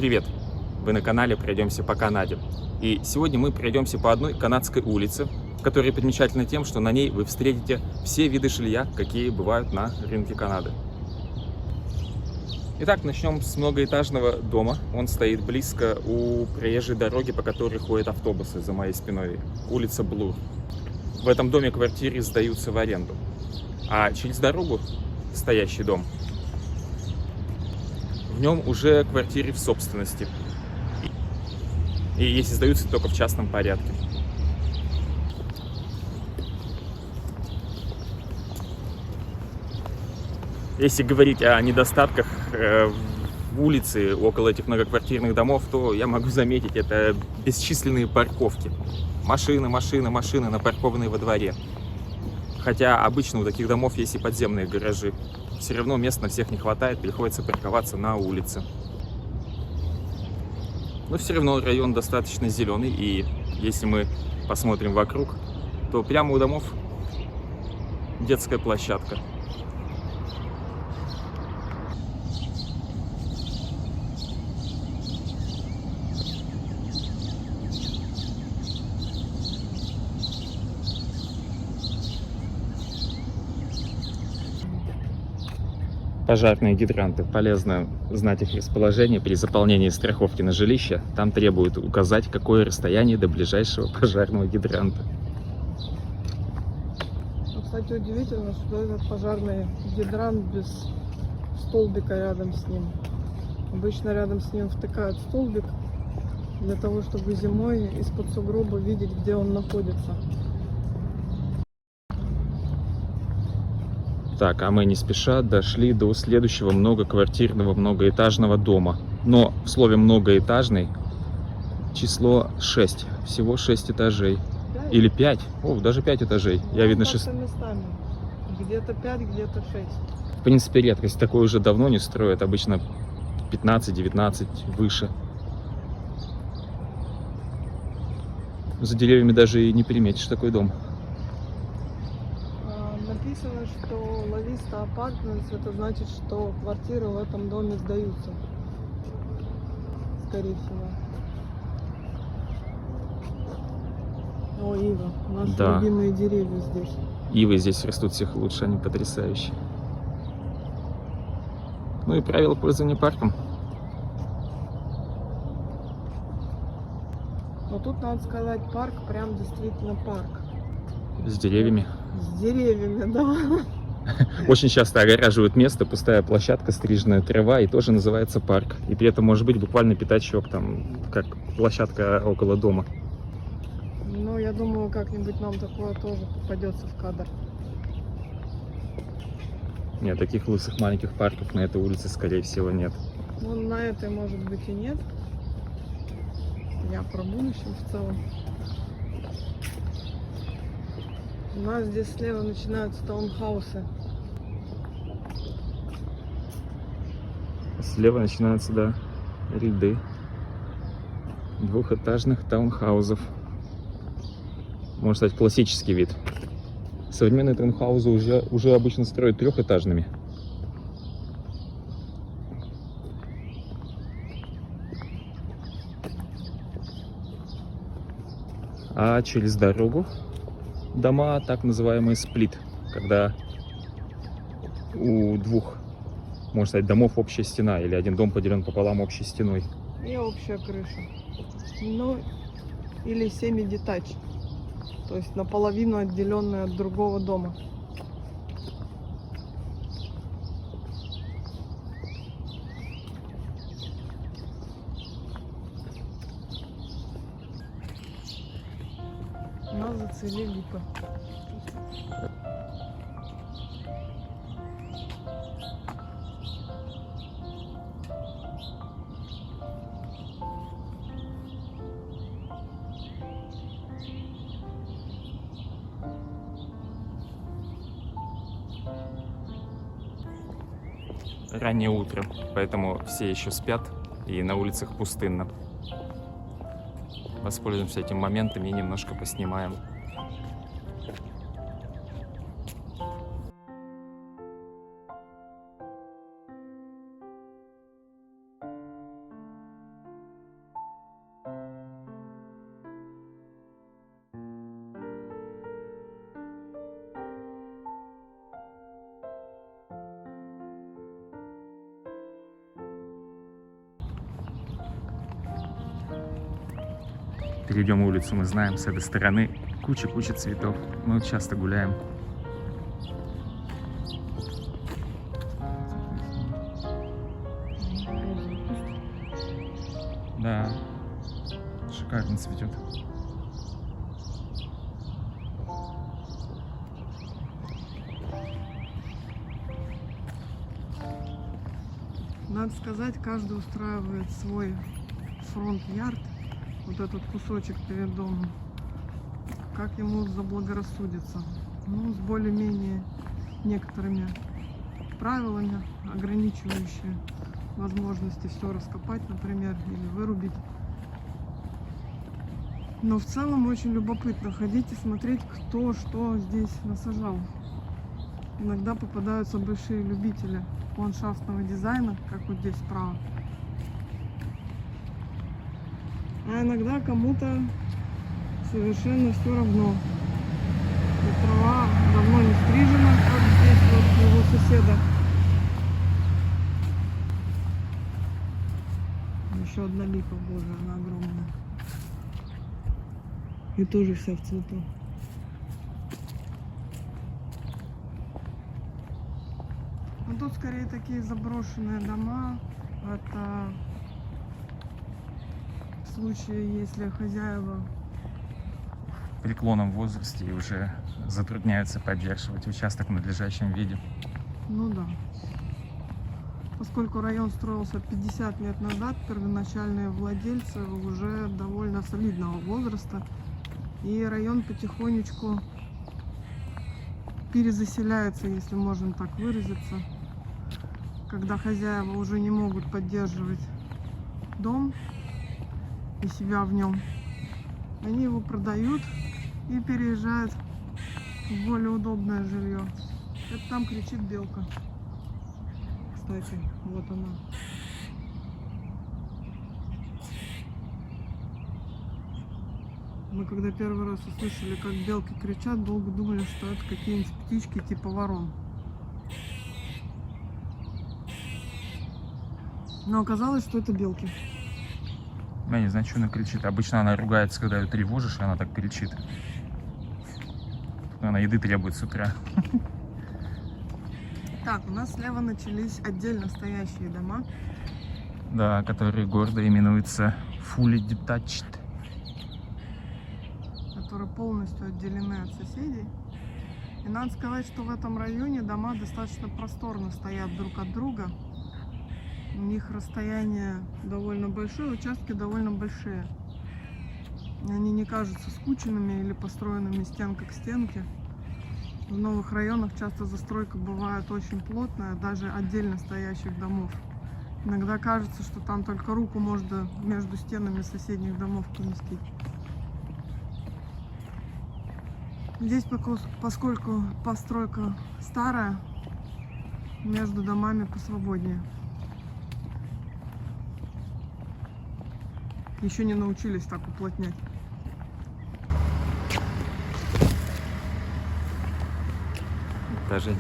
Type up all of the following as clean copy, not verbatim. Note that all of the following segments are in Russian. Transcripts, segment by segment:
Привет! Вы на канале «Пройдемся по Канаде». И сегодня мы пройдемся по одной канадской улице, которая примечательна тем, что на ней вы встретите все виды жилья, какие бывают на рынке Канады. Итак, начнем с многоэтажного дома. Он стоит близко у проезжей дороги, по которой ходят автобусы за моей спиной. Улица Блур. В этом доме квартиры сдаются в аренду. А через дорогу стоящий дом, в нем уже квартиры в собственности. И если сдаются, только в частном порядке. Если говорить о недостатках в улице около этих многоквартирных домов, то я могу заметить, это бесчисленные парковки. Машины, напаркованные во дворе. Хотя обычно у таких домов есть и подземные гаражи. Все равно мест на всех не хватает, приходится парковаться на улице. Но все равно район достаточно зеленый, и если мы посмотрим вокруг, то прямо у домов детская площадка. Пожарные гидранты. Полезно знать их расположение при заполнении страховки на жилище. Там требуют указать, какое расстояние до ближайшего пожарного гидранта. Кстати, удивительно, что этот пожарный гидрант без столбика рядом с ним. Обычно рядом с ним втыкают столбик для того, чтобы зимой из-под сугроба видеть, где он находится. Так, а мы не спеша дошли до следующего многоквартирного многоэтажного дома. Но в слове многоэтажный число 6. Всего 6 этажей. 5? Или 5. О, даже 5 этажей. Я видно 6. Местами. Где-то 5, где-то 6. В принципе, редкость. Такое уже давно не строят. Обычно 15-19 выше. За деревьями даже и не приметишь такой дом. Написано, что Lavista Apartments, это значит, что квартиры в этом доме сдаются. Скорее всего. О, ива. Наши любимые деревья здесь. Ивы здесь растут всех лучше, они потрясающие. Ну и правила пользования парком. Но тут, надо сказать, парк прям действительно парк. С деревьями. С деревьями, да. Очень часто огораживают место, пустая площадка, стриженная трава, и тоже называется парк. И при этом может быть буквально пятачок, там, как площадка около дома. Ну, я думаю, как-нибудь нам такое тоже попадется в кадр. Нет, таких лысых маленьких парков на этой улице, скорее всего, нет. Ну, на этой, может быть, и нет. Я про будущее в целом. У нас здесь слева начинаются таунхаусы. Слева начинаются, да, ряды двухэтажных таунхаусов. Можно сказать, классический вид. Современные таунхаузы уже обычно строят трехэтажными. А через дорогу дома, так называемый сплит, когда у двух, можно сказать, домов общая стена, или один дом поделен пополам общей стеной. И общая крыша. Ну, или семидетач, то есть наполовину отделенная от другого дома. Нас зацвели липы. Раннее утро, поэтому все еще спят и на улицах пустынно. Воспользуемся этим моментом и немножко поснимаем. перейдем улицу, мы знаем, с этой стороны куча цветов. Мы вот часто гуляем. Да, шикарно цветет. Надо сказать, каждый устраивает свой фронт-ярд, вот этот кусочек перед домом, как ему заблагорассудится. Ну, с более-менее некоторыми правилами, ограничивающими возможности все раскопать, например, или вырубить. Но в целом очень любопытно ходить и смотреть, кто что здесь насажал. Иногда попадаются большие любители ландшафтного дизайна, как вот здесь справа. А иногда кому-то совершенно все равно. И трава давно не стрижена, как здесь вот у его соседа. Еще одна липа, боже, она огромная. И тоже вся в цвету. Ну, тут скорее такие заброшенные дома. Это в случае, если хозяева В преклонном возрасте и уже затрудняются поддерживать участок в надлежащем виде. Ну да. Поскольку район строился 50 лет назад, первоначальные владельцы уже довольно солидного возраста. И район потихонечку перезаселяется, если можно так выразиться. Когда хозяева уже не могут поддерживать дом и себя в нем, они его продают и переезжают в более удобное жилье. Это там кричит белка. Кстати, вот она. Мы когда первый раз услышали, как белки кричат, долго думали, что это какие-нибудь птички типа ворон. Но оказалось, что это белки. Я не знаю, что она кричит. Обычно она ругается, когда ее тревожишь, и она так кричит. Она еды требует с утра. Так, у нас слева начались отдельно стоящие дома. Да, которые гордо именуются Fully Detached. Которые полностью отделены от соседей. И надо сказать, что в этом районе дома достаточно просторно стоят друг от друга. У них расстояние довольно большое, участки довольно большие. Они не кажутся скученными или построенными стенка к стенке. В новых районах часто застройка бывает очень плотная, даже отдельно стоящих домов. Иногда кажется, что там только руку можно между стенами соседних домов поместить. Здесь, поскольку постройка старая, между домами посвободнее. Еще не научились так уплотнять. Даже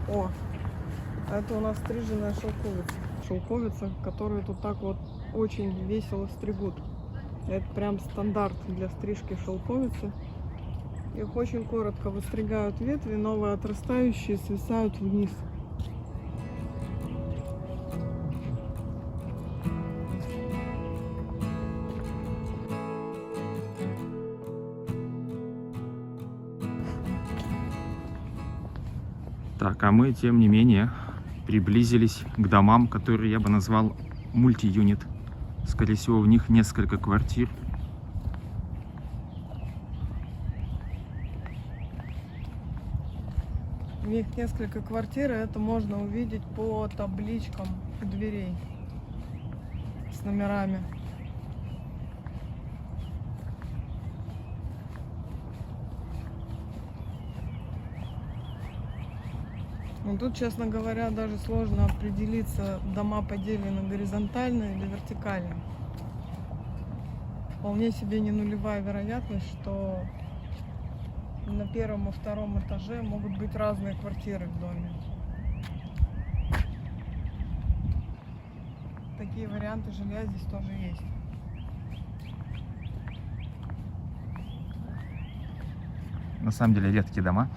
О, это у нас стриженная шелковица. Шелковица, которую тут так вот очень весело стригут. Это прям стандарт для стрижки шелковицы. Их очень коротко выстригают ветви, новые отрастающие свисают вниз. Так, а мы, тем не менее, приблизились к домам, которые я бы назвал мульти-юнит. Скорее всего, в них несколько квартир. В них несколько квартир, и это можно увидеть по табличкам у дверей с номерами. Но тут, честно говоря, даже сложно определиться, дома поделены горизонтально или вертикально. Вполне себе не нулевая вероятность, что на первом и втором этаже могут быть разные квартиры в доме. такие варианты жилья здесь тоже есть. На самом деле редкие дома.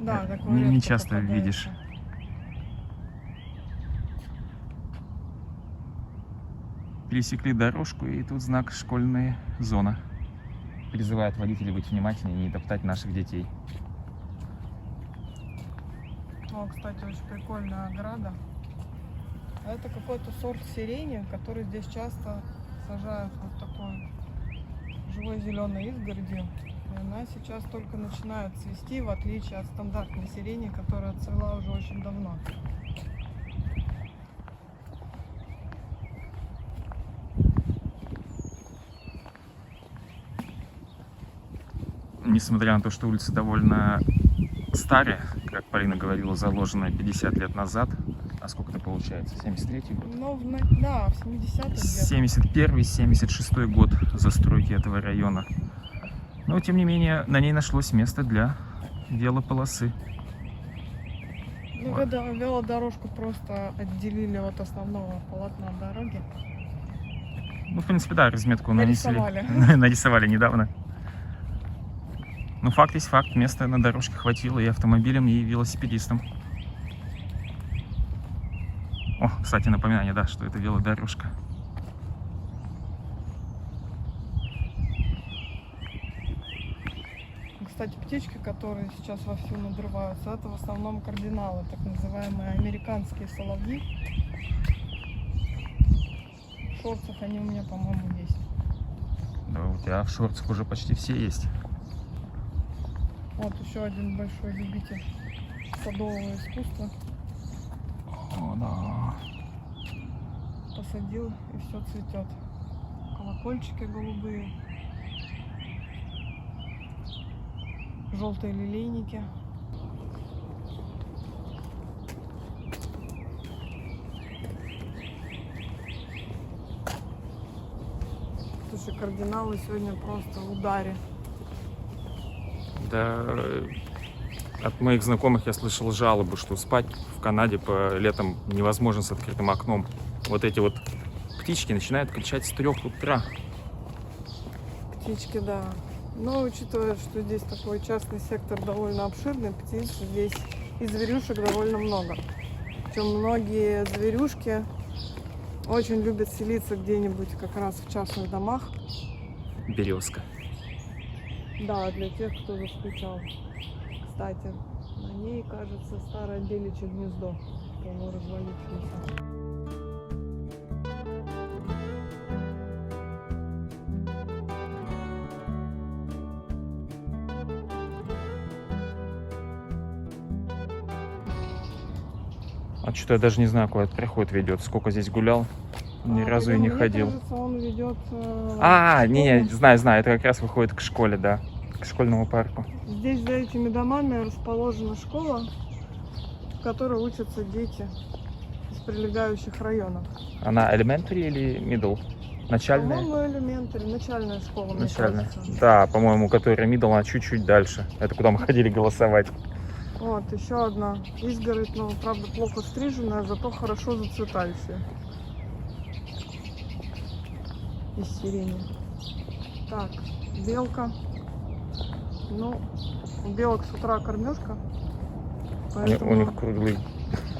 Да, такое Не редко часто попадается. видишь. Пересекли дорожку, и тут знак «Школьная зона». Призывает водителей быть внимательнее и не топтать наших детей. О, кстати, очень прикольная ограда. А это какой-то сорт сирени, который здесь часто сажают вот такой живой зеленой изгородью. И она сейчас только начинает цвести, в отличие от стандартной сирени, которая цвела уже очень давно. Несмотря на то, что улица довольно старая, как Полина говорила, заложенная 50 лет назад, а сколько это получается? 73-й год? Ну, да, в 70-х где-то. 71-76 год застройки этого района. Но, тем не менее, на ней нашлось место для велополосы. Ну, Вот. когда велодорожку просто отделили от основного полотна дороги. Ну, в принципе, да, разметку нанесли. Нарисовали. Нарисовали недавно. Но факт есть факт, места на дорожке хватило и автомобилям, и велосипедистам. О, кстати, напоминание, да, что это велодорожка. Кстати, птички, которые сейчас вовсю надрываются, это в основном кардиналы, так называемые американские соловьи. В шортах они у меня, по-моему, есть. Да, у тебя в шортах уже почти все есть. Вот еще один большой любитель садового искусства. О, да. Посадил, и все цветет. Колокольчики голубые. Желтые лилейники. Слушай, кардиналы сегодня просто в ударе. Да, от моих знакомых я слышал жалобы, что спать в Канаде по летом невозможно с открытым окном. Вот эти вот птички начинают кричать с 3 утра. Птички, да. Но учитывая, что здесь такой частный сектор довольно обширный, птиц здесь и зверюшек довольно много. Причем многие зверюшки очень любят селиться где-нибудь как раз в частных домах. Березка. Да, для тех, кто заскучал. Кстати, на ней, кажется, старое беличье гнездо, полуразвалившееся. А что-то я даже не знаю, куда этот проход ведет. Сколько здесь гулял, ни разу и не Мне ходил. кажется, он ведет... Не, знаю, это как раз выходит к школе, да, к школьному парку. Здесь за этими домами расположена школа, в которой учатся дети из прилегающих районов. Она elementary или middle? Начальная? По-моему, элементарь, начальная школа, мне Начальная. кажется. Да, по-моему, которая middle, она чуть-чуть дальше. Это куда мы ходили голосовать. Вот, еще одна изгородь, но, правда, плохо стриженная, зато хорошо зацветающая. Из сирени. Так, белка. Ну, у белок с утра кормежка. У них круглый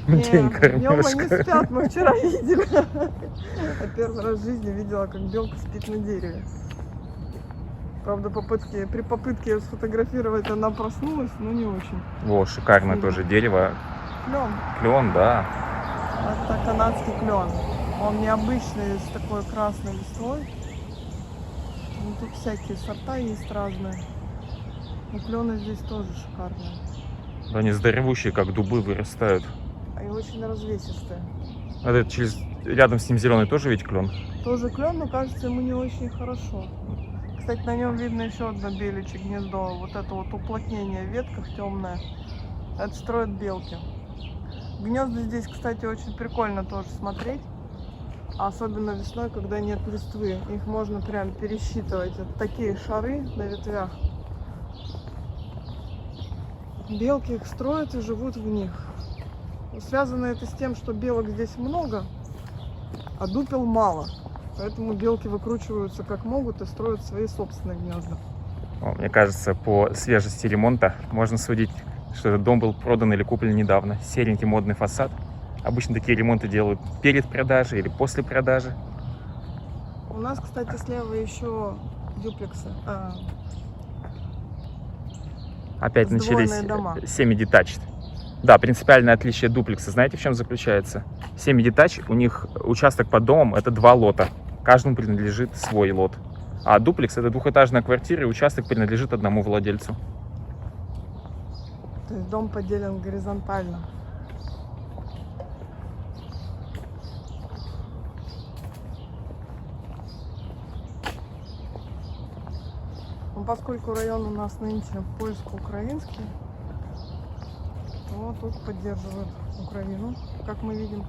Не, день днем они кормежка. спят, мы вчера видели. Я первый раз в жизни видела, как белка спит на дереве. Правда, при попытке ее сфотографировать она проснулась, но не очень. Во, шикарное тоже дерево. Клен. Клен, да. Это канадский клен. Он необычный, с такой красной листвой. Ну, тут всякие сорта есть разные. Но клены здесь тоже шикарные. Они здоровущие, как дубы, вырастают. И очень развесистые. А это рядом с ним зеленый тоже ведь клен? Тоже клен, но кажется ему не очень хорошо. Кстати, на нем видно еще одно беличье гнездо. Вот это вот уплотнение в ветках темное. Это строят белки. Гнезда здесь, кстати, очень прикольно тоже смотреть. Особенно весной, когда нет листвы. Их можно прям пересчитывать. Это такие шары на ветвях. Белки их строят и живут в них. Связано это с тем, что белок здесь много. А дупел мало. Поэтому белки выкручиваются как могут и строят свои собственные гнезда. Мне кажется, по свежести ремонта можно судить, что этот дом был продан или куплен недавно. Серенький модный фасад. Обычно такие ремонты делают перед продажей или после продажи. У нас, кстати, слева еще дюплексы. Опять начались сдвоенные дома. semi-detached. Да, принципиальное отличие дуплекса, знаете, в чем заключается? Semi-detached, у них участок под домом — это 2 лота. Каждому принадлежит свой лот. А дуплекс — это двухэтажная квартира, и участок принадлежит одному владельцу. То есть дом поделен горизонтально. Ну, поскольку район у нас нынче польско-украинский, то тут поддерживают Украину, как мы видим.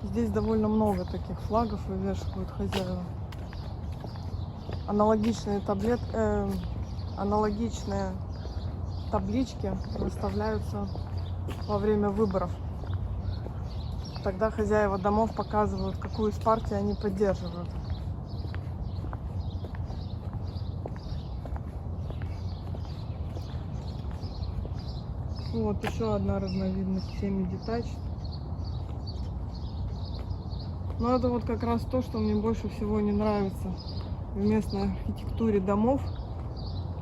Здесь довольно много таких флагов вывешивают хозяева. Аналогичные таблички выставляются во время выборов. Тогда хозяева домов показывают, какую из партий они поддерживают. Вот еще одна разновидность semi-detached. Но это вот как раз то, что мне больше всего не нравится в местной архитектуре домов.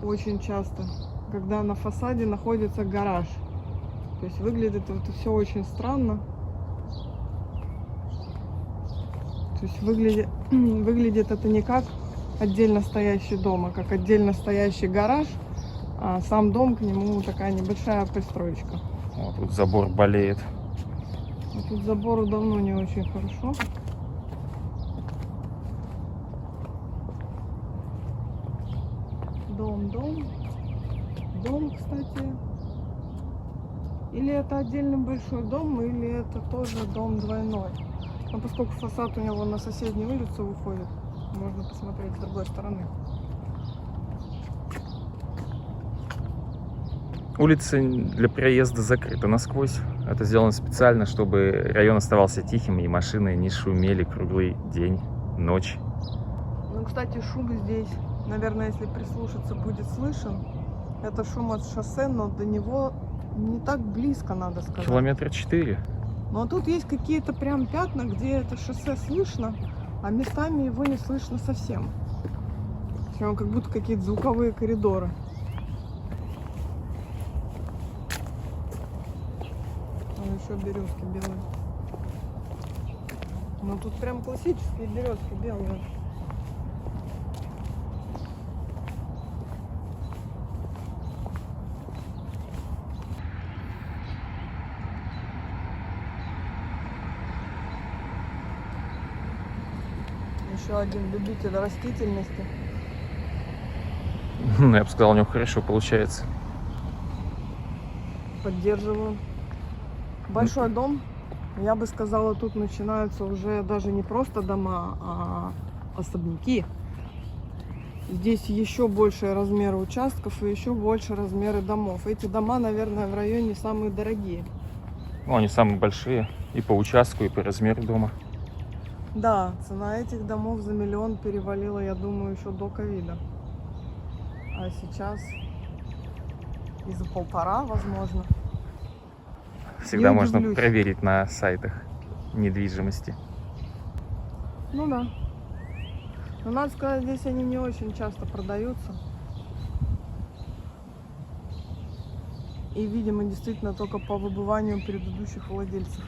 Очень часто, когда на фасаде находится гараж. То есть выглядит это все очень странно. То есть выглядит это не как отдельно стоящий дом, а как отдельно стоящий гараж, а сам дом к нему такая небольшая пристроечка. Вот тут забор болеет. Вот тут забору давно не очень хорошо. Дом, кстати. Или это отдельный большой дом, или это тоже дом двойной. Но поскольку фасад у него на соседнюю улицу выходит, можно посмотреть с другой стороны. Улица для проезда закрыта насквозь. Это сделано специально, чтобы район оставался тихим и машины не шумели круглый день, ночь. Ну, кстати, шум здесь, наверное, если прислушаться, будет слышен. Это шум от шоссе, но до него не так близко, надо сказать. 4 километра. Но тут есть какие-то прям пятна, где это шоссе слышно, а местами его не слышно совсем. Прям как будто какие-то звуковые коридоры. Еще березки белые. Ну тут прям классические березки белые. Еще один любитель растительности. Я бы сказал, у него хорошо получается. Поддерживаю. Большой дом, я бы сказала, тут начинаются уже даже не просто дома, а особняки. Здесь еще большие размеры участков и еще больше размеры домов. Эти дома, наверное, в районе самые дорогие. Ну, они самые большие и по участку, и по размеру дома. Да, цена этих домов за 1 миллион перевалила, я думаю, еще до ковида. А сейчас и за 1,5, возможно. Всегда Не можно удивлюсь. проверить на сайтах недвижимости. Ну да. Но надо сказать, здесь они не очень часто продаются. И, видимо, действительно только по выбыванию предыдущих владельцев.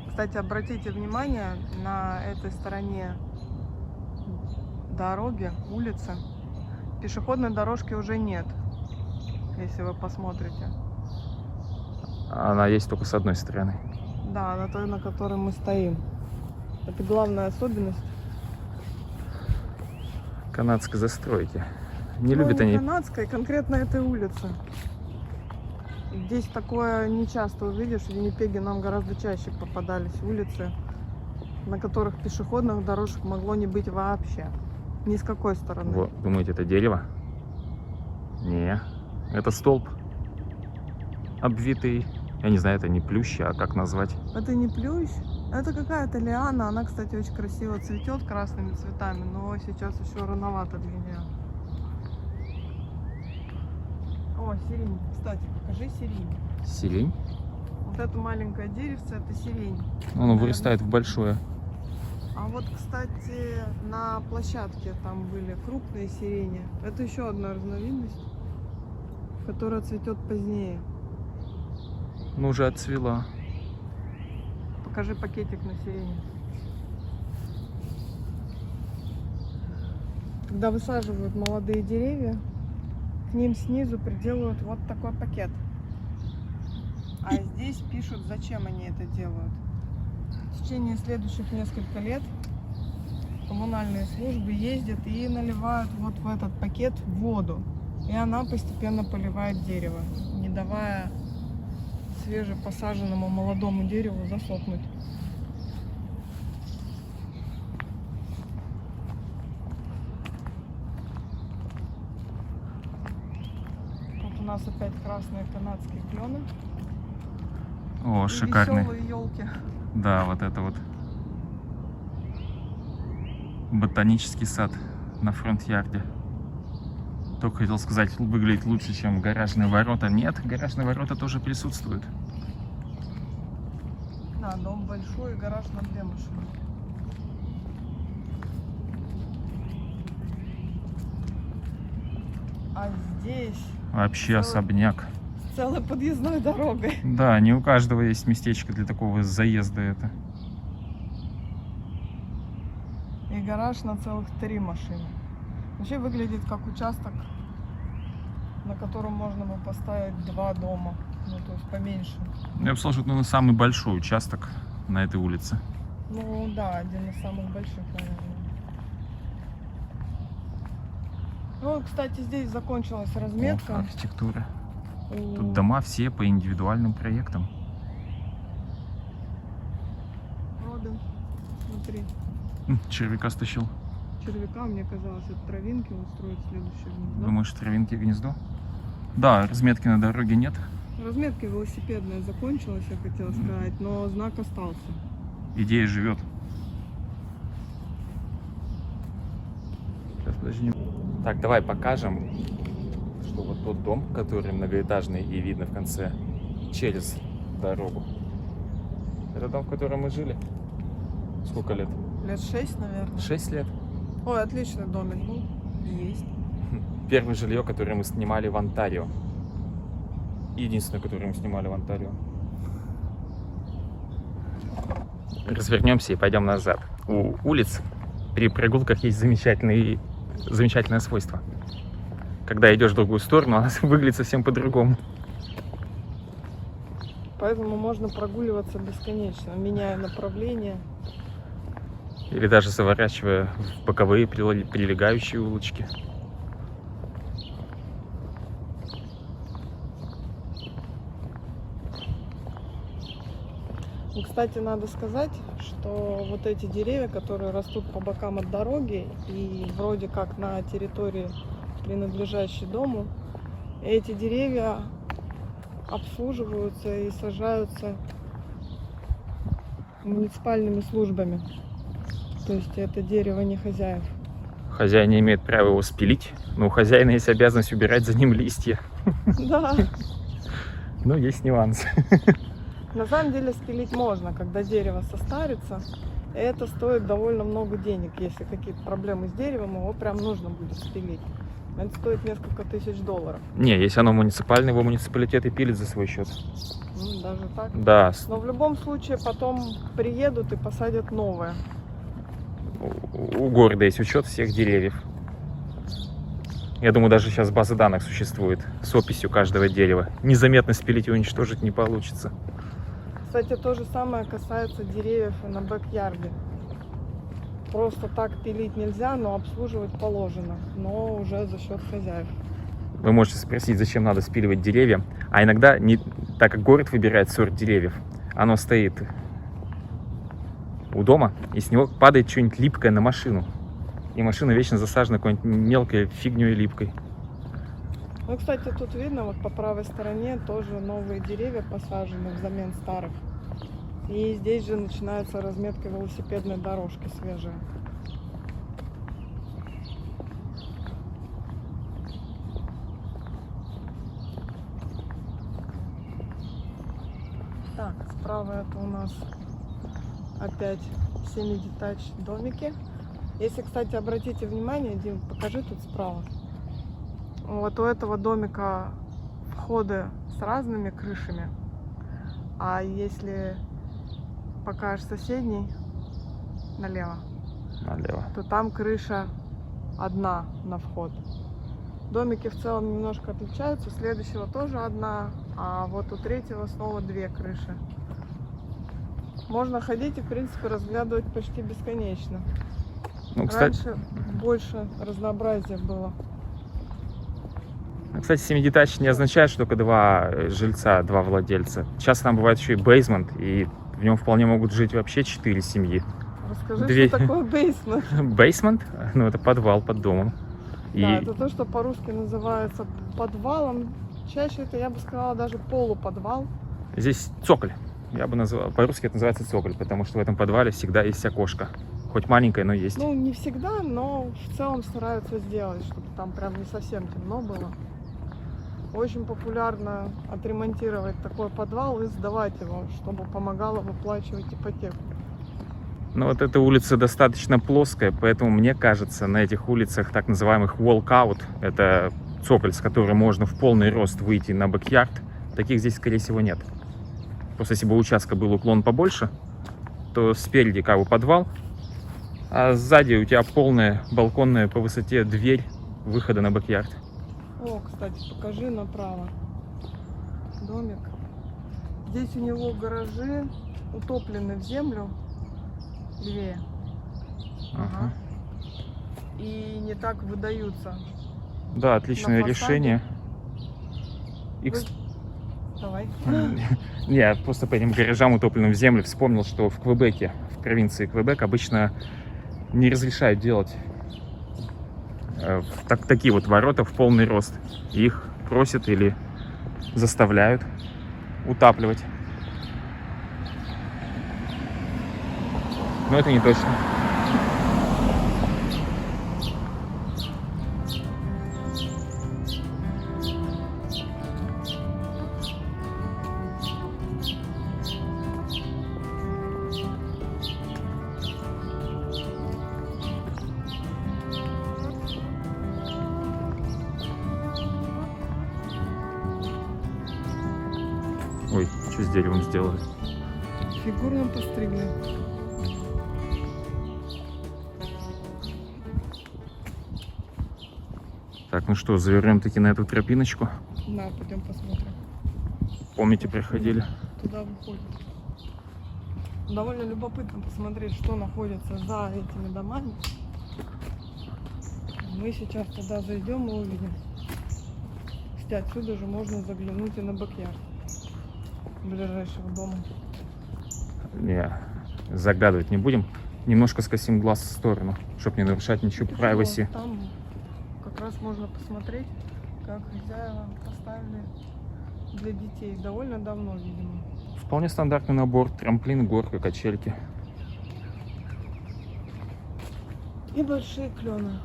Кстати, обратите внимание, на этой стороне дороги, улицы, пешеходной дорожки уже нет, если вы посмотрите. Она есть только с одной стороны. Да, на той, на которой мы стоим. Это главная особенность. Канадской застройки. Не любят они. Канадской, конкретно этой улицы. Здесь такое не часто увидишь. В Виннипеге нам гораздо чаще попадались улицы, на которых пешеходных дорожек могло не быть вообще. Ни с какой стороны. Вот, думаете, это дерево? Не, это столб обвитый. Я не знаю, это не плющ, а как назвать? Это не плющ, это какая-то лиана. Она, кстати, очень красиво цветет красными цветами, но сейчас еще рановато для нее. О, сирень. Кстати, покажи сирень. Сирень? Вот это маленькое деревце, это сирень. Оно вырастает в большое. А вот, кстати, на площадке там были крупные сирени. Это еще одна разновидность, которая цветет позднее. Ну, уже отцвела. Покажи пакетик на сирене. Когда высаживают молодые деревья, к ним снизу приделывают вот такой пакет. А здесь пишут, зачем они это делают. В течение следующих нескольких лет коммунальные службы ездят и наливают вот в этот пакет воду. И она постепенно поливает дерево, не давая свежепосаженному молодому дереву засохнуть. Тут у нас опять красные канадские клены. О, И шикарный. веселые елки. Да, вот это вот ботанический сад на фронт-ярде. Только хотел сказать, выглядит лучше, чем гаражные ворота. Нет, гаражные ворота тоже присутствуют. Да, дом большой и гараж на 2 машины. А здесь Вообще Целый- особняк. с целой подъездной дорогой. Да, не у каждого есть местечко для такого заезда это. И гараж на целых 3 машины. Вообще выглядит как участок, на котором можно бы поставить 2 дома. Ну, то есть поменьше. Я бы сказал, что это, наверное, самый большой участок на этой улице. Ну да, один из самых больших, наверное. Ну, кстати, здесь закончилась разметка. О, архитектура. У- Тут дома все по индивидуальным проектам. Робин, смотри, Червяка стащил. червяка, мне казалось, это травинки, он строит следующее гнездо. Думаешь, травинки гнездо? Да, разметки на дороге нет. Разметка велосипедная закончилась, я хотела сказать, но знак остался. Идея живет. Сейчас, подожди. Так, давай покажем, что вот тот дом, который многоэтажный и видно в конце, через дорогу. Это дом, в котором мы жили. Сколько лет? Лет 6, наверное. 6 лет. Ой, отличный домик был. Есть. Первое жилье, которое мы снимали в Онтарио. Единственное, которое мы снимали в Онтарио. Развернемся и пойдем назад. У улиц при прогулках есть замечательное свойство. Когда идешь в другую сторону, она выглядит совсем по-другому. Поэтому можно прогуливаться бесконечно, меняя направление. Или даже заворачивая в боковые прилегающие улочки. И, кстати, надо сказать, что вот эти деревья, которые растут по бокам от дороги и вроде как на территории, принадлежащей дому, эти деревья обслуживаются и сажаются муниципальными службами. То есть это дерево не хозяев. Хозяин не имеет права его спилить, но у хозяина есть обязанность убирать за ним листья. Да. Но есть нюансы. На самом деле спилить можно, когда дерево состарится. И это стоит довольно много денег. Если какие-то проблемы с деревом, его прям нужно будет спилить. Это стоит несколько тысяч долларов. Не, если оно муниципальное, его муниципалитет и пилит за свой счет. Ну, даже так. Да, Но в любом случае потом приедут и посадят новое. у города есть учет всех деревьев. Я думаю, даже сейчас база данных существует с описью каждого дерева. Незаметно спилить и уничтожить не получится. Кстати, то же самое касается деревьев и на бэк-ярде. Просто так пилить нельзя, но обслуживать положено. Но уже за счет хозяев. Вы можете спросить, зачем надо спиливать деревья. А иногда, не, так как город выбирает сорт деревьев, оно стоит у дома, и с него падает что-нибудь липкое на машину. И машина вечно засажена какой-нибудь мелкой фигней липкой. Ну, кстати, тут видно, вот по правой стороне тоже новые деревья посажены взамен старых. И здесь же начинается разметка велосипедной дорожки свежая. Так, справа это у нас опять семидетач домики. Если, кстати, обратите внимание, Дим, покажи тут справа. Вот у этого домика входы с разными крышами. А если покажешь соседний налево, то там крыша одна на вход. Домики в целом немножко отличаются. У следующего тоже одна, а вот у третьего снова две крыши. Можно ходить и, в принципе, разглядывать почти бесконечно. Ну, кстати, Раньше больше разнообразия было. кстати, семидетач не означает, что только два жильца, два владельца. Часто там бывает еще и бейсмент, и в нем вполне могут жить вообще 4 семьи. Расскажи, что такое бейсмент. Бейсмент? Ну, это подвал под домом. Да, это то, что по-русски называется подвалом. Чаще это, я бы сказала, даже полуподвал. Здесь цоколь. Я бы назвал, по-русски это называется цоколь, потому что в этом подвале всегда есть окошко. Хоть маленькое, но есть. Ну, не всегда, но в целом стараются сделать, чтобы там прям не совсем темно было. Очень популярно отремонтировать такой подвал и сдавать его, чтобы помогало выплачивать ипотеку. Но вот эта улица достаточно плоская, поэтому мне кажется, на этих улицах так называемых walkout, это цоколь, с которым можно в полный рост выйти на бэк-ярд, таких здесь, скорее всего, нет. Просто если бы у участка был уклон побольше, то спереди как бы подвал, а сзади у тебя полная балконная по высоте дверь выхода на бэк-ярд. О, кстати, покажи направо. Домик. Здесь у него гаражи утоплены в землю. Левее. Ага. И не так выдаются. Да, отличное На фасаде. решение. И, Давай. Не, я просто по этим гаражам, утопленным в землю, вспомнил, что в Квебеке, в провинции Квебек, обычно не разрешают делать такие вот ворота в полный рост. Их просят или заставляют утапливать. Но это не точно. Ой, что с деревом сделали? Фигурно постригли. Так, ну что, завернем таки на эту тропиночку. Да, пойдем посмотрим. Помните, приходили? Туда выходит. Довольно любопытно посмотреть, что находится за этими домами. Мы сейчас туда зайдем и увидим. Кстати, отсюда же можно заглянуть и на бэк-ярд ближайшего дома. Не, заглядывать не будем. Немножко скосим глаз в сторону, чтобы не нарушать ничего privacy. Там как раз можно посмотреть, как хозяева поставили для детей. Довольно давно, видимо. Вполне стандартный набор: трамплин, горка, качельки. И большие клены.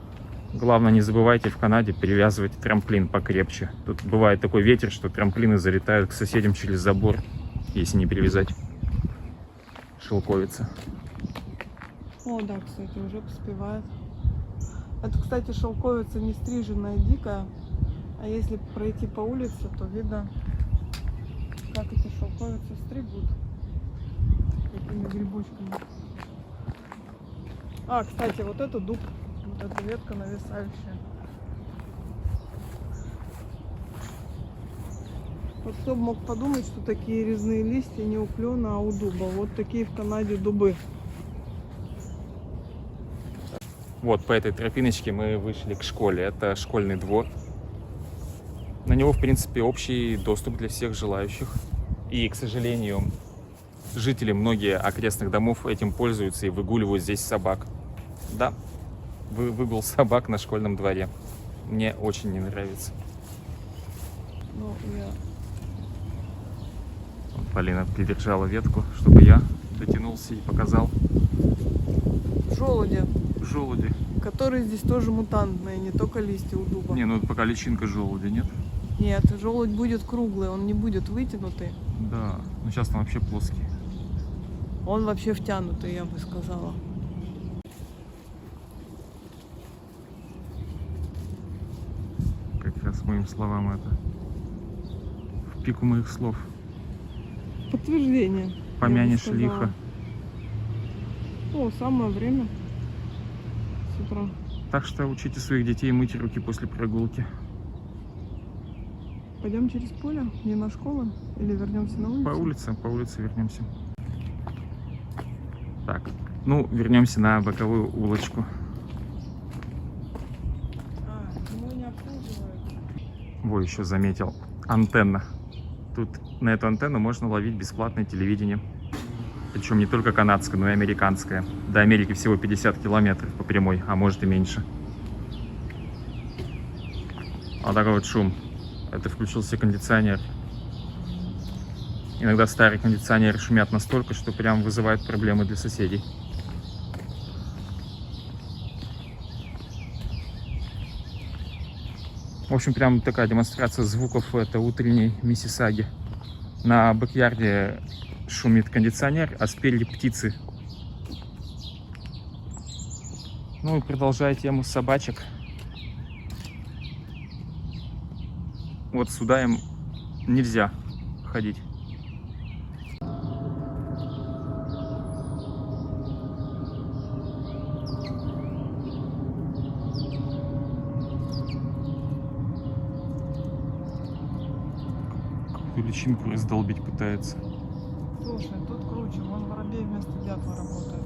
Главное, не забывайте в Канаде перевязывать трамплин покрепче. Тут бывает такой ветер, что трамплины залетают к соседям через забор, если не перевязать. Шелковица. О, да, кстати, уже поспевает. Это, кстати, шелковица не стриженная, дикая. А если пройти по улице, то видно, как эти шелковицы стригут. Какими грибочками. А, кстати, вот это дуб. Вот эта ветка нависающая. Вот кто бы мог подумать, что такие резные листья не у клена, а у дуба. Вот такие в Канаде дубы. Вот по этой тропиночке мы вышли к школе. Это школьный двор. На него, в принципе, общий доступ для всех желающих. И, к сожалению, жители многие окрестных домов этим пользуются и выгуливают здесь собак. Да, выгул собак на школьном дворе. Мне очень не нравится. Ну, я... Полина придержала ветку, чтобы я дотянулся и показал Желуди, желуди. которые здесь тоже мутантные, не только листья у дуба. Не, ну это пока личинка желуди, нет? Нет, желудь будет круглый, он не будет вытянутый. Да, ну сейчас там вообще плоский. Он вообще втянутый, я бы сказала. Как раз моим словам это. В пику моих слов. Подтверждение. Помянешь я бы сказала. лихо. О, самое время. С утра. Так что учите своих детей мыть руки после прогулки. Пойдем через поле, не на школу, или вернемся на улицу? По улице вернемся. Так, ну, вернемся на боковую улочку. Его не обслуживают. Во, еще заметил. Антенна. Тут на эту антенну можно ловить бесплатное телевидение. Причем не только канадское, но и американское. До Америки всего 50 километров по прямой, а может и меньше. Вот такой вот шум. Это включился кондиционер. Иногда старые кондиционеры шумят настолько, что прям вызывают проблемы для соседей. В общем, прям такая демонстрация звуков это утренней Миссисаги. На бэк-ярде шумит кондиционер, а спереди птицы. Ну и продолжая тему собачек. Вот сюда им нельзя ходить. Какую личинку раздолбить пытается. Слушай, тут круче, вон воробей вместо дятла работает.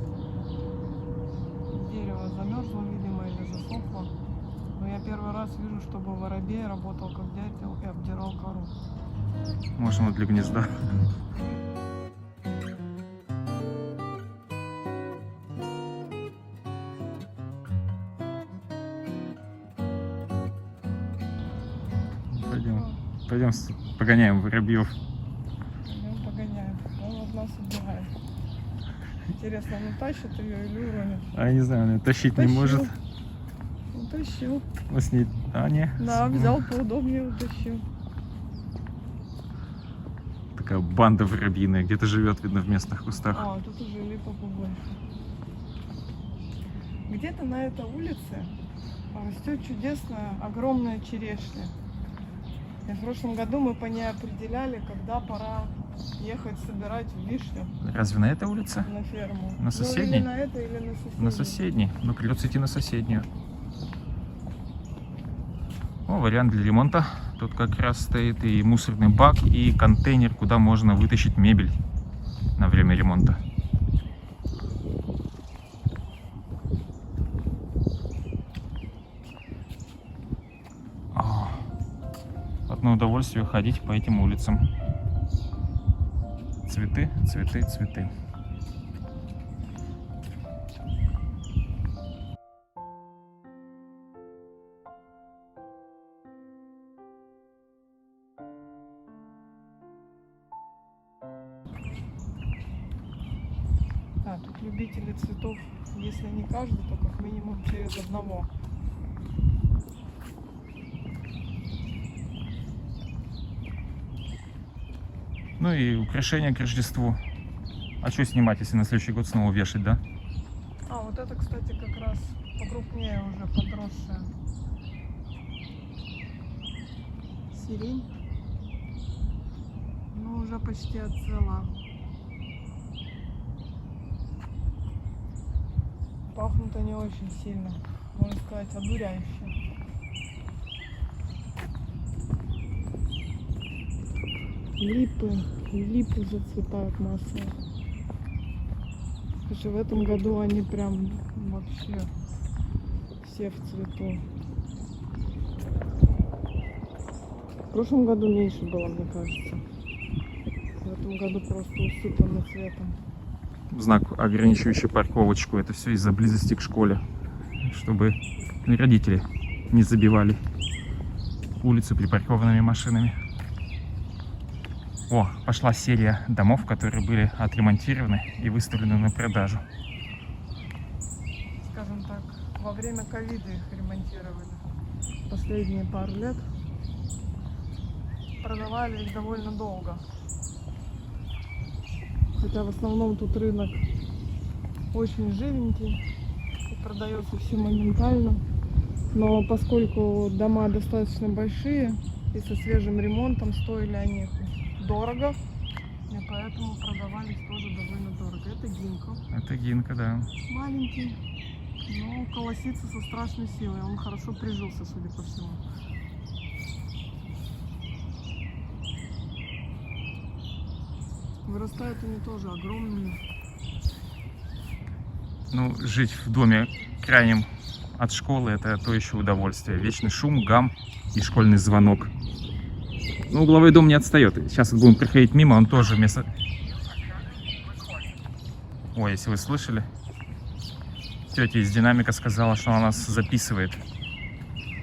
Дерево замерзло, видимо, или засохло. Но я первый раз вижу, чтобы воробей работал как дятел и обдирал кору. Может, он для гнезда. Пойдем погоняем воробьев. Пойдем погоняем. Он от нас убегает. Интересно, он тащит ее или уронит? А я не знаю, он её тащить не может. Утащил. Он с ней... А, не. Да, взял поудобнее, утащил. Такая банда воробьиная, где-то живет, видно, в местных кустах. А, тут уже липа побольше. Где-то на этой улице растет чудесная, огромная черешня. И в прошлом году мы по ней определяли, когда пора ехать собирать вишню Разве на этой улице? на ферму. На соседней? Ну, или на этой, или на соседней. На соседней. Ну, придется идти на соседнюю. О, вариант для ремонта. Тут как раз стоит и мусорный бак, и контейнер, куда можно вытащить мебель на время ремонта. Одно удовольствие ходить по этим улицам. Цветы, цветы, цветы. А, тут любители цветов, если не каждый, то как минимум через одного. Ну и украшения к Рождеству. А что снимать, если на следующий год снова вешать, да? А, вот это, кстати, как раз покрупнее уже, подросшая. Сирень. Ну, уже почти отцвела. Пахнут они очень сильно, можно сказать, одуряюще. Липы зацветают массово. Слушай, в этом году они прям вообще все в цвету. В прошлом году меньше было, мне кажется. В этом году просто усыпано цветом. Знак, ограничивающий парковочку. Это все из-за близости к школе. чтобы родители не забивали улицу припаркованными машинами. О, пошла серия домов, которые были отремонтированы и выставлены на продажу. Скажем так, во время ковида их ремонтировали. Последние пару лет продавали их довольно долго. Хотя в основном тут рынок очень живенький и продается все моментально. Но поскольку дома достаточно большие и со свежим ремонтом, стоили они дорого, и поэтому продавались тоже довольно дорого. Это Гинка. Это Гинка, да. Маленький, но колосится со страшной силой. Он хорошо прижился, судя по всему. Вырастают они тоже огромными. Ну, жить в доме крайнем от школы — это то еще удовольствие. Вечный шум, гам и школьный звонок. Ну, угловой дом не отстает. Сейчас вот будем проходить мимо, он тоже вместо... Ой, если вы слышали, тетя из динамика сказала, что она нас записывает.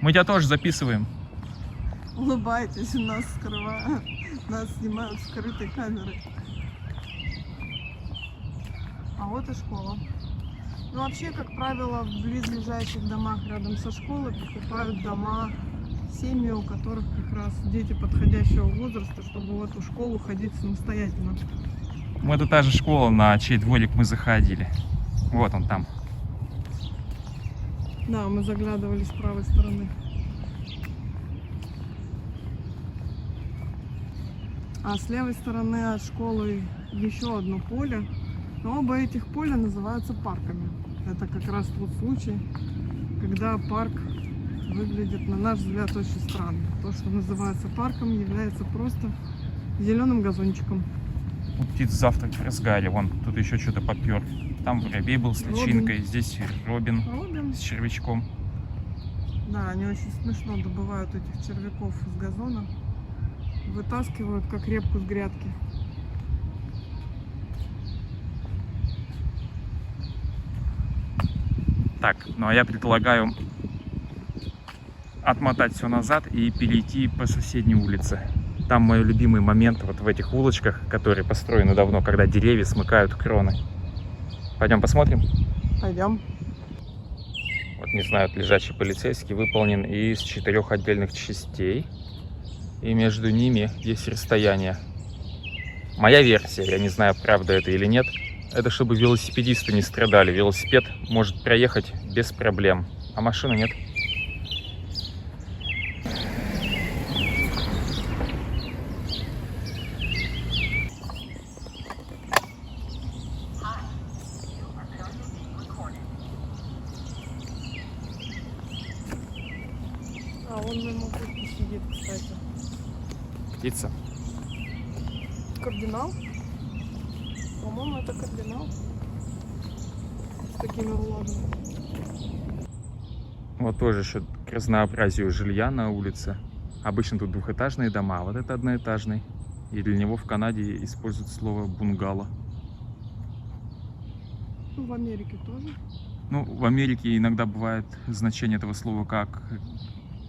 Мы тебя тоже записываем. Улыбайтесь, нас скрывают, нас снимают скрытой камерой. А вот и школа. Ну, вообще, как правило, в близлежащих домах рядом со школой покупают дома, семьи, у которых как раз дети подходящего возраста, чтобы в эту школу ходить самостоятельно. Это та же школа, на чей дворик мы заходили. Вот он там. Да, мы заглядывали с правой стороны. А с левой стороны от школы еще одно поле. Но оба этих поля называются парками. Это как раз тот случай, когда парк выглядит, на наш взгляд, очень странно. То, что называется парком, является просто зеленым газончиком. У птиц завтрак в разгаре. Вон, тут еще что-то попер. Там воробей был с личинкой, здесь Робин с червячком. Да, они очень смешно добывают этих червяков из газона. Вытаскивают, как репку с грядки. Так, ну а я предлагаю отмотать все назад и перейти по соседней улице. Там мой любимый момент вот в этих улочках, которые построены давно, когда деревья смыкают кроны. Пойдем посмотрим? Пойдем. Вот, не знаю, лежачий полицейский выполнен из 4 отдельных частей. И между ними есть расстояние. Моя версия, я не знаю, правда это или нет, это чтобы велосипедисты не страдали. Велосипед может проехать без проблем, а машины нет. А он на могутке сидит, кстати. Птица. Кардинал? По-моему, это кардинал. С такими рулонами. Вот тоже еще к разнообразию жилья на улице. Обычно тут двухэтажные дома, а вот это одноэтажный. И для него в Канаде используют слово бунгало. Ну, в Америке тоже. Ну, в Америке иногда бывает значение этого слова как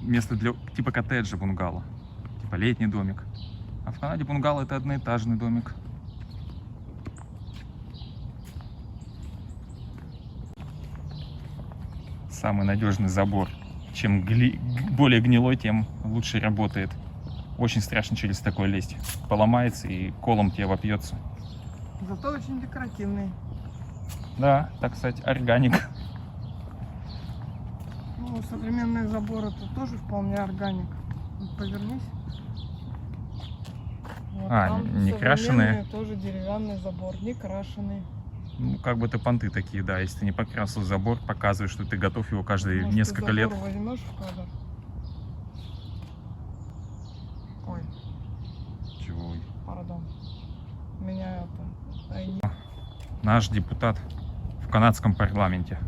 место для типа коттеджа, бунгало. Типа летний домик. А в Канаде бунгало — это одноэтажный домик. Самый надежный забор. Чем более гнилой, тем лучше работает. Очень страшно через такое лезть. Поломается и колом тебе вопьется. Зато очень декоративный. Да, так сказать, органик. Ну, современные заборы тут тоже вполне органик. Вот повернись. Вот там не крашеные. Тоже деревянный забор, не крашеный. Ну, как бы это понты такие, да. Если ты не покрасил забор, показывает, что ты готов его каждые Может, несколько ты лет. забор возьмешь в кадр? Ой, Чего? пардон. Меня это... Наш депутат в канадском парламенте.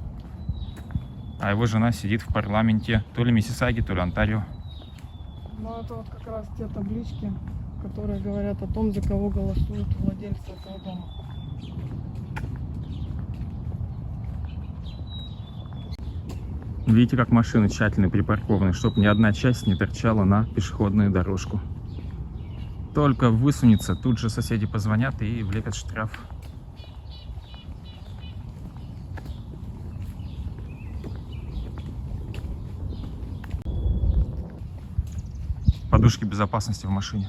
А его жена сидит в парламенте то ли Миссисаги, то ли Онтарио. Ну, это вот как раз те таблички, которые говорят о том, за кого голосуют владельцы этого дома. Видите, как машины тщательно припаркованы, чтобы ни одна часть не торчала на пешеходную дорожку. Только высунется, тут же соседи позвонят и влепят штраф. Подушки безопасности в машине.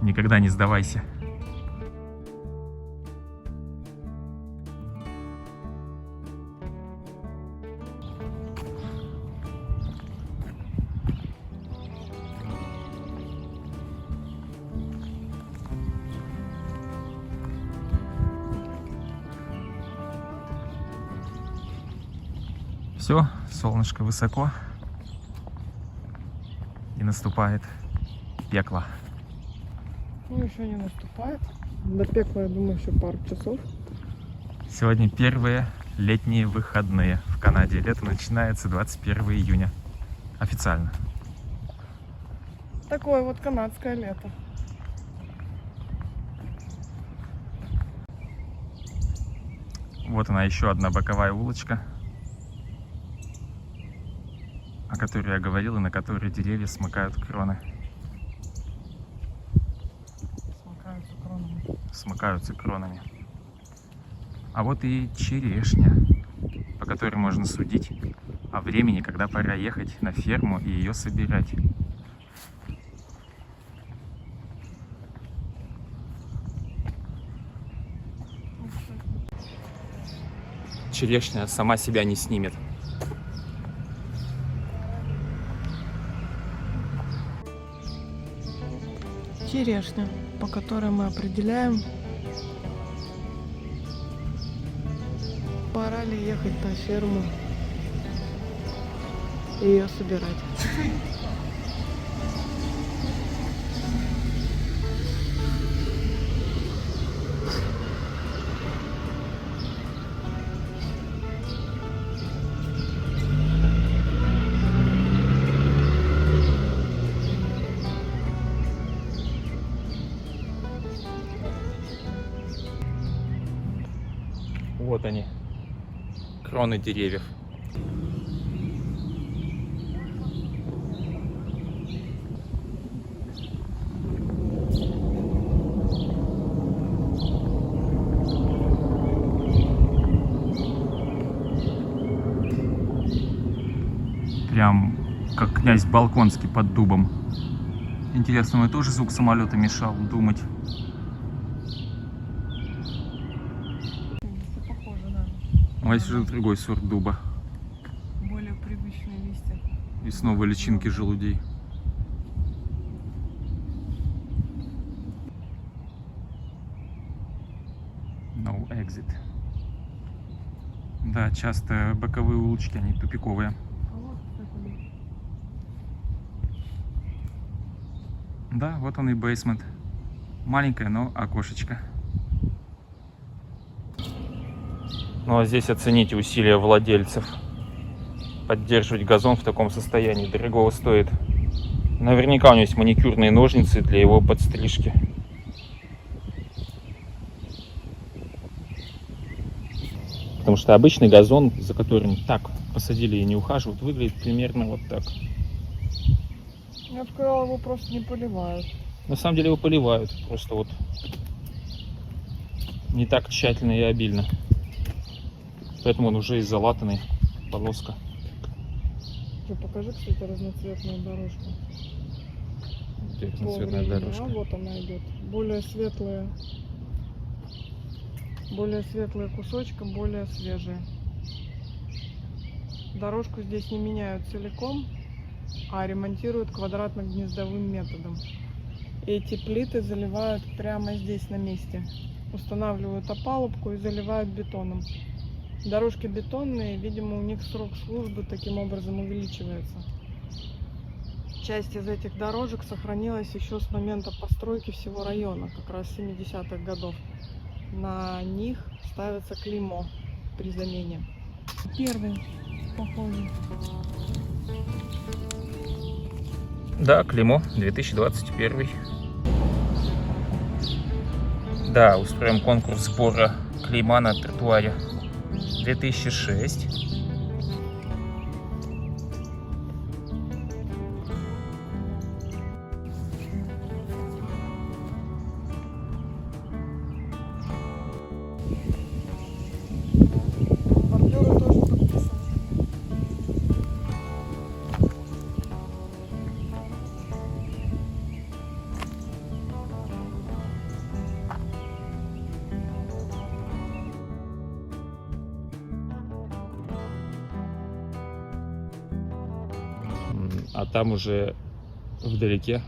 Никогда не сдавайся. Все, солнышко высоко, и наступает пекло. Ну, еще не наступает. До пекла, я думаю, еще пару часов. Сегодня первые летние выходные в Канаде. Лето начинается 21 июня. Официально. Такое вот канадское лето. Вот она, еще одна боковая улочка, о которой я говорил, и на которой деревья смыкают кроны. Смыкаются кронами. Смыкаются кронами. А вот и черешня, по которой можно судить о времени, когда пора ехать на ферму и ее собирать. Черешня сама себя не снимет. Черешня, по которой мы определяем, пора ли ехать на ферму и ее собирать. Вот они, кроны деревьев. Прям как князь Балконский под дубом. Интересно, мне тоже звук самолета мешал думать. Похоже, да. А здесь уже другой сорт дуба. Более привычные листья. И снова личинки желудей. No exit. Да, часто боковые улочки, они тупиковые. А вот, кстати, Да, вот он и бейсмент. Маленькое, но окошечко. Ну а здесь оцените усилия владельцев. Поддерживать газон в таком состоянии дорогого стоит. Наверняка у него есть маникюрные ножницы для его подстрижки. Потому что обычный газон, за которым так посадили и не ухаживают, выглядит примерно вот так. я бы сказала, его просто не поливают. На самом деле его поливают, просто вот не так тщательно и обильно. Поэтому он уже и залатанный, полоска. Покажи, кстати, разноцветную дорожку. Где разноцветная дорожка? А вот она идет. Более светлые кусочки, более свежие. Дорожку здесь не меняют целиком, а ремонтируют квадратно-гнездовым методом. Эти плиты заливают прямо здесь на месте. Устанавливают опалубку и заливают бетоном. Дорожки бетонные, видимо, у них срок службы таким образом увеличивается. Часть из этих дорожек сохранилась еще с момента постройки всего района, как раз 70-х годов. На них ставится клеймо при замене. Первый, похоже. Да, клеймо 2021. Да, устроим конкурс сбора клейма на тротуаре. 2006. Бордюры тоже подписаны. А там уже вдалеке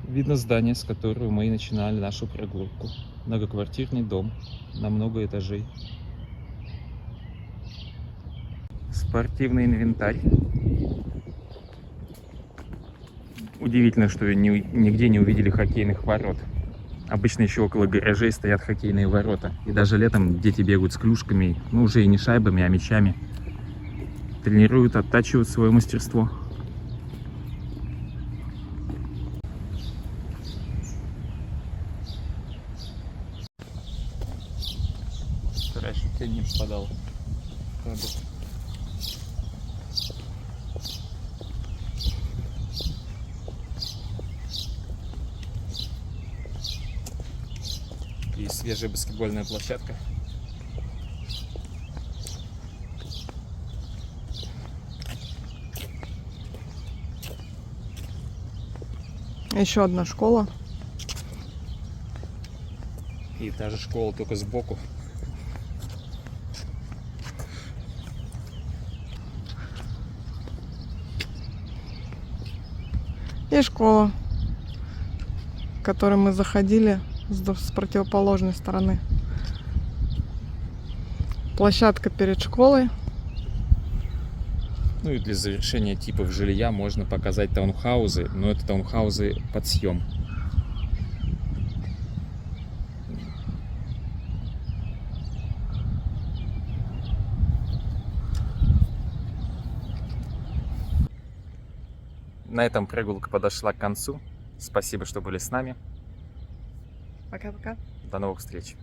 видно здание, с которого мы и начинали нашу прогулку. Многоквартирный дом на много этажей. Спортивный инвентарь. Удивительно, что нигде не увидели хоккейных ворот. Обычно еще около гаражей стоят хоккейные ворота. И даже летом дети бегают с клюшками, ну уже и не шайбами, а мячами. Тренируют, оттачивают свое мастерство. Стараюсь, чтобы тень не попадала. И свежая баскетбольная площадка. Еще одна школа. И та же школа, только сбоку. И школа, в которой мы заходили с противоположной стороны. Площадка перед школой. Ну и для завершения типов жилья можно показать таунхаузы, но это таунхаузы под съем. На этом прогулка подошла к концу. Спасибо, что были с нами. Пока-пока. До новых встреч.